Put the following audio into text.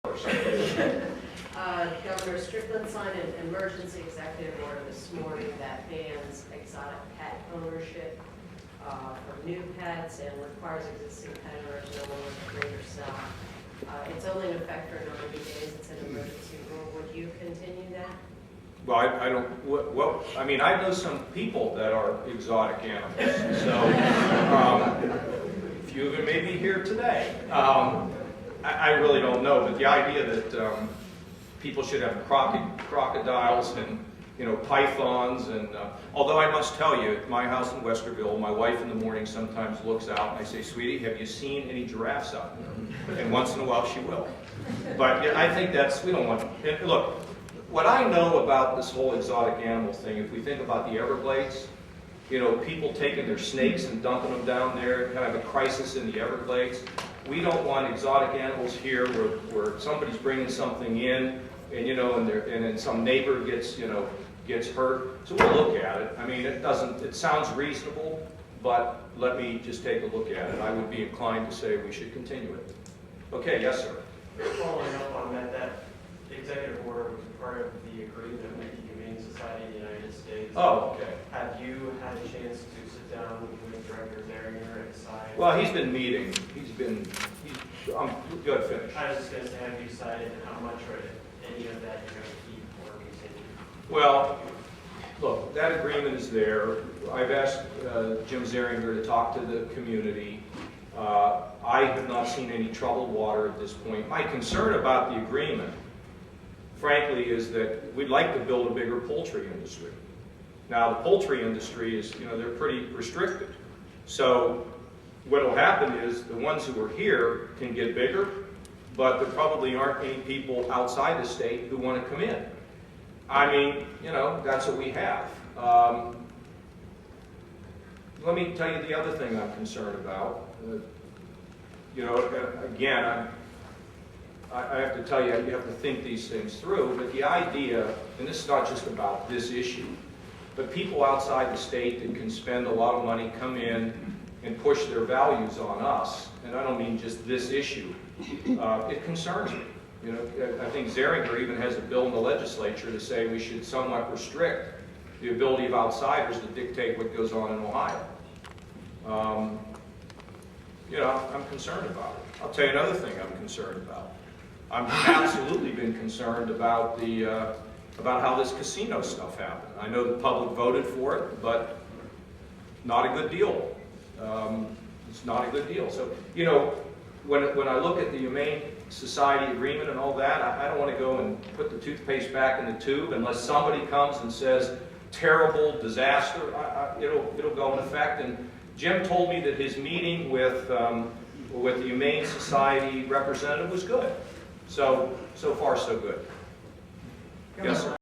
Governor Strickland signed an emergency executive order this morning that bans exotic pet ownership for new pets and requires existing pet owners no longer to breed or sell. It's only in effect for 90 days. It's an emergency rule. Would you continue that? Well, I don't. Well, I mean, I know some people that are exotic animals. So, a few of them may be here today. I really don't know, but the idea that people should have crocodiles and pythons, and although I must tell you, at my house in Westerville, my wife in the morning sometimes looks out and I say, "Sweetie, have you seen any giraffes out there?" And once in a while she will. But yeah, I think we don't want. And look, what I know about this whole exotic animal thing, if we think about the Everglades, people taking their snakes and dumping them down there, kind of a crisis in the Everglades. We don't want exotic animals here where somebody's bringing something in, and and then some neighbor gets hurt. So we'll look at it. I mean, it sounds reasonable, but let me just take a look at it. I would be inclined to say we should continue it. Okay, yes, sir. Following up on that executive order was part of the agreement with the Humane Society of the United States. Oh, okay. Have you had a chance to sit down with Director Zeringer and decide? Well, he's been meeting. Good, finish. I was just going to say, have you decided how much or any of that you're going to keep or continue? Well, look, that agreement is there. I've asked Jim Zeringer to talk to the community. I have not seen any troubled water at this point. My concern about the agreement, frankly, is that we'd like to build a bigger poultry industry. Now, the poultry industry is, they're pretty restricted. So what will happen is the ones who are here can get bigger, but there probably aren't any people outside the state who want to come in. I mean, that's what we have. Let me tell you the other thing I'm concerned about. Again, I have to tell you, you have to think these things through, but the idea, and this is not just about this issue, but people outside the state that can spend a lot of money come in and push their values on us, and I don't mean just this issue, it concerns me. I think Zeringer even has a bill in the legislature to say we should somewhat restrict the ability of outsiders to dictate what goes on in Ohio. I'm concerned about it. I'll tell you another thing I'm concerned about. I've absolutely been concerned about about how this casino stuff happened. I know the public voted for it, but not a good deal. It's not a good deal. So, when I look at the Humane Society agreement and all that, I don't want to go and put the toothpaste back in the tube unless somebody comes and says, terrible, disaster, it'll go in effect. And Jim told me that his meeting with the Humane Society representative was good. So far, so good. Yes, sir.